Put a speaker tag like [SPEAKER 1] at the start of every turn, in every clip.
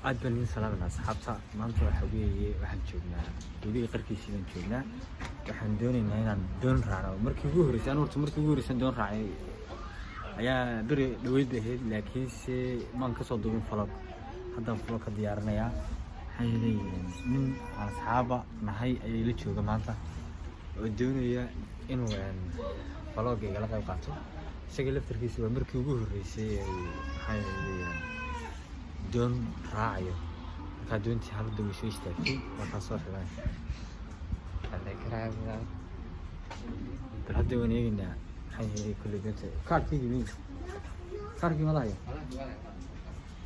[SPEAKER 1] aad baan idin salaaminaa asxaabta maanta waxa weeye waxaan joognaa webiga qarkiisa baan joognaa waxaan doonaynaa inaan doon raacno markii ugu horreysay doon raacay ayaa beri dhaweyd ahayd laakiinse maan kasoo duubin vlog haddaan vlog ka diyaarinayaa waxaan leeyahay nin aan asxaaba nahay ayay la jooga maanta oo doonaya inuu vlog igala qayb qaato isaga laftarkiisa waa markii ugu horreysay waxaan leeyahay doon raacayo markaa doontii halada way soo istaagtay markaa soo xilan bal hadda waan eegaynaa maxay helay kulley doonta kaarkii malahayo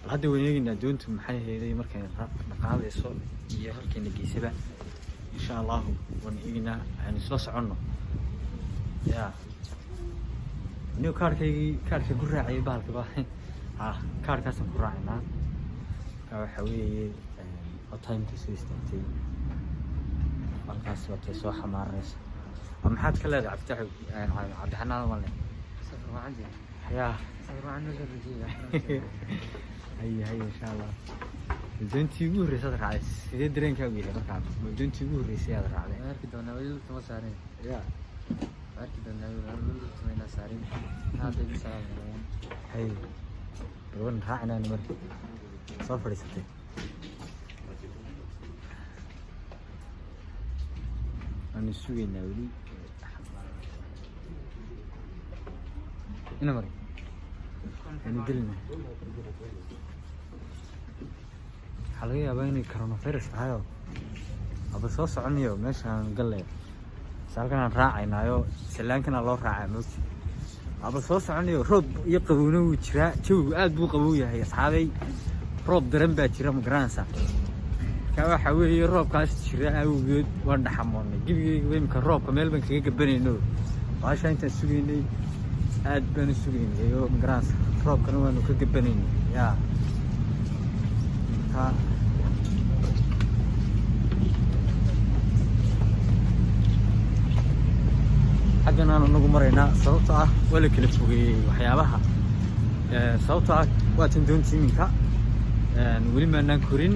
[SPEAKER 1] bal hadda waan eegaynaa doontu maxay helay markay dhaqaadayso iyo halkayna geysaba insha allahu waan eegaynaa aynu isla soconno ya niyo kaarkii ku raacayay bahalkaba kaarkaasaan ku raacaynaa waxa weeye oo timeka soo istaagtay halkaas watay soo xamaaranaysa maxaad ka leedahay cabdixanaan male yaa hay insha allah doontii ugu horreysay aad raacday sidee dareenkaagu yahay markaa doontii ugu horreysay aad raacday
[SPEAKER 2] arki doonaa weli lutuma saarin
[SPEAKER 1] ya
[SPEAKER 2] arki doonaa weli lutumayna saarin hadda idin salaam
[SPEAKER 1] hay badan raacinaan markii soo fadhiisatay waanu sugaynaa weli ina mari waanu gelina waxaa laga yaabaa inay coronavirus tahayo aba soo soconayo meeshaan gallay halkan aan raacaynaayo salaankana loo raacaa moogti aba soo soconayo roob iyo qabowna wuu jiraa jawigu aad buu qabow yahay asxaabay roob daran baa jira magaranaysa markaa waxa weeye roobkaas jira awgeed waan dhaxamoonnay gebigeyga imika roobka meel baan kaga gabanayno baasha intaan sugaynay aad baan u sugaynay oo magaranaysa roobkana waanu ka gabanaynay yaa markaa xaggan aan anagu maraynaa sababtoo ah waa la kala fogeeyey waxyaabaha sababtoo ah waa tan doontii iminka weli maanaan korin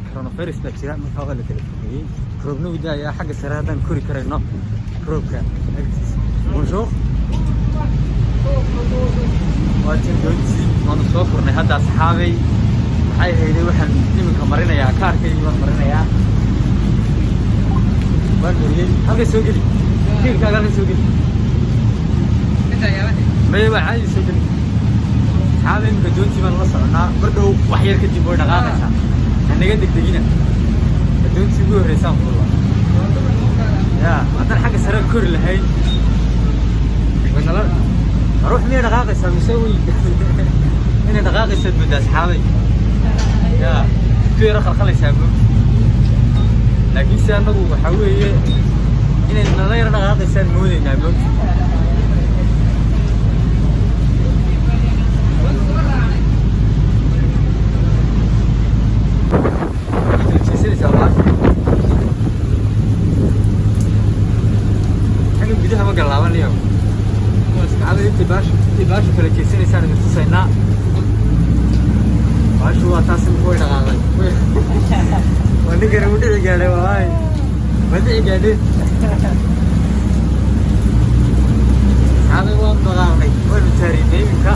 [SPEAKER 1] coronavirus baa jira markaa waa la kala fogeeyey roobna u daayaa xagga sare haddaan kori karayno roobka agtiisa bonjour waa tan doontii waanu soo furnay hadda asxaabay maxay hayday waxaan iminka marinayaa kaarkaygii baan marinayaa waan mariyey halkay soo geli kiilkaaga halkay soo geli maya baa caadi soo geli asxaabay iminka doontii baan la soconaa mar dhow wax yar kadib way dhaqaaqaysaa hanaga degdegina doontii ugu horreysaan fulla ya haddaan xagga sare kori lahayd ruux miyay dhaqaaqaysaa mise wey inay dhaqaaqaysaad moodaa asxaabay ya ku yaro khalkhalaysaa moog laakiin se annagu waxaa weeye inay nala yaro dhaqaaqaysaan moodaynaa moog xagga gudaha ma galaabanayo intii baasha kala jeesanaysaan idin tusaynaa baashu waa taas imika way dhaqaaqday waa ninkana u dhici gaadhay waay waa dhici gaadheen asxaabay waan dhaqaaqnay waanu taariinay iminka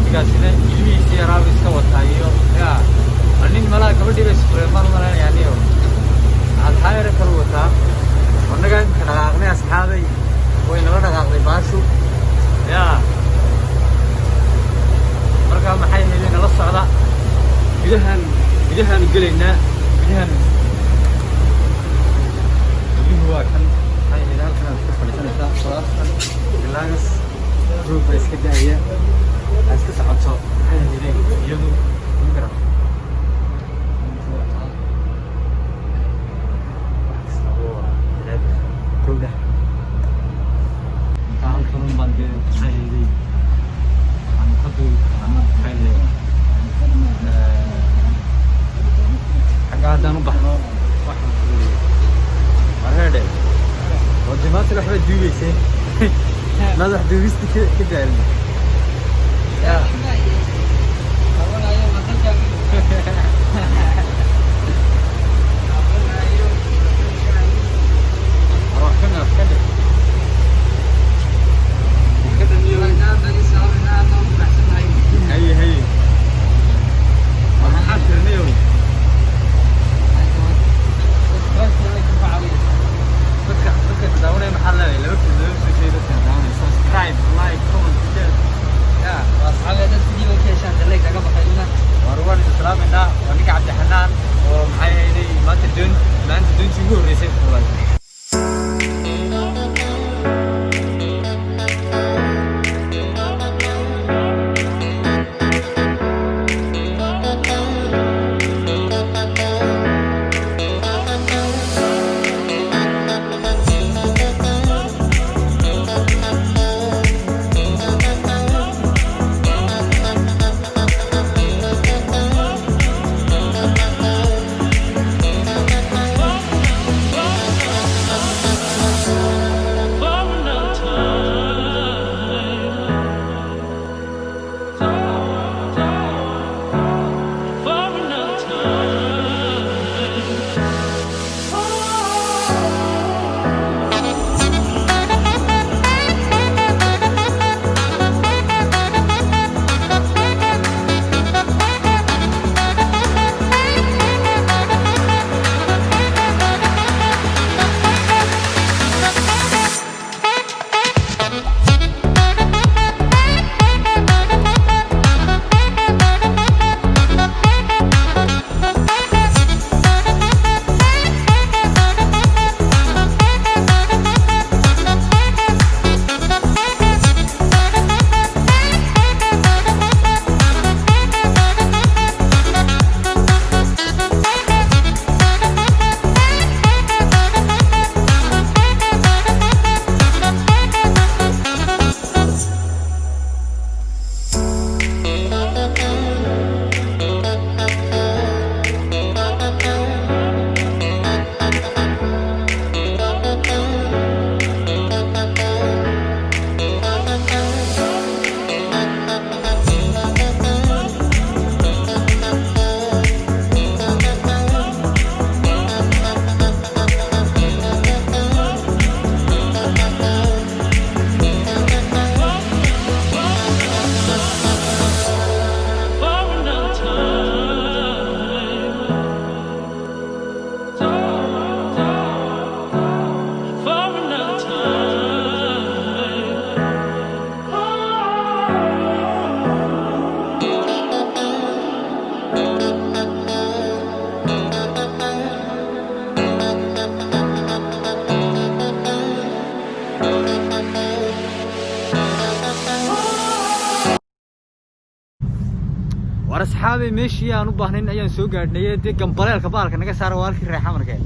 [SPEAKER 1] ninkaasina ilmihiisi yaraabu iska wataa iyo yaa nin malaa gabadhii bay suleemaan malaynayaa niyo adxaa yare kalu wataa annagaa iminka dhaqaaqnay asxaabay way nala dhaqaaqday baashu yaa markaa maxay helay nala socda gudahaanu gelaynaa guduhu waa kan maxay helay halkan aad ka fadhiisanaysaa solaaskan bilaagas roog baa iska daaya aa iska socoto maxay helay iyadu magaran gowda halkan baan dee maxay helay aan ka duubi karnaa maxay helay xagga haddaan u baxno waxaan wareedhe oo dimaanta waxba duubaysay madax duubista ka daalin war asxaabi meeshii aan u baahnayn ayaan soo gaadhnay dee gambaleelka baalka naga saara waalkii reexa markee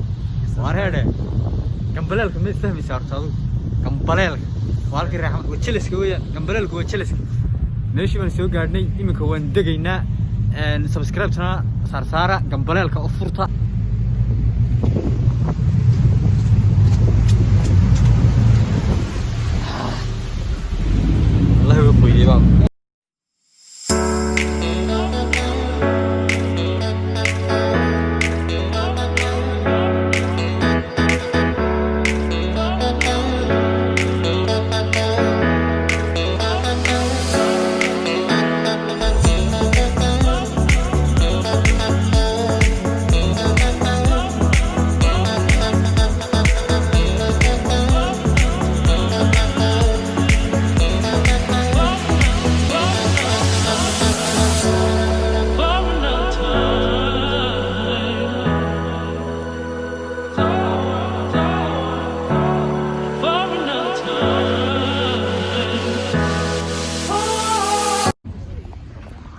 [SPEAKER 1] war heedhe gambaleelka ma fahmaysaa horta adigu gambaleelka waalkii reexa waa jeliska weeyaan gambaleelku waa jeliska meeshii baan soo gaadhnay iminka waan degaynaa subscribe-tana saara gambaleelka oo furta الله يوفقك بقى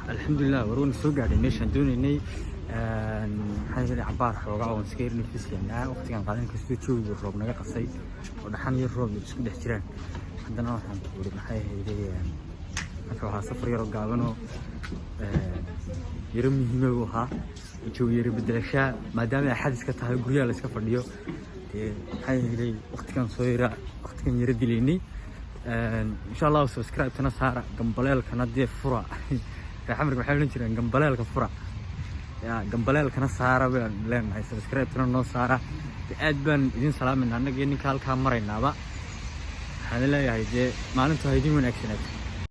[SPEAKER 1] الحمد لله ورون سوق قاعدين ماشي دوني حاجه اللي عبار حوغا اون سكير نفس يعني وقت كان قادين كسو جوج روب نغا قصي ودحان ير روب isku dhex jiraan hadana waxaan ku wari maxay heeyeen waxa safar yar gaabano yar muhiim u ahaa intuu yar bedelasha maadaama ay xadis ka tahay guriga la iska fadhiyo maxay heeyeen waqtigan soo yara waqtigan yar dileeni insha Allah subscribe tana saara gambaleelkana dee fura xamar waxay leeyihiin jireen gambaleelka fura ya gambaleelkana saara baan leenahay subscribe-tana noo saara aad baan idin salaaminaa annaga ninka halka maraynaaba waxaan leeyahay maalintu haydin wanaagsaneed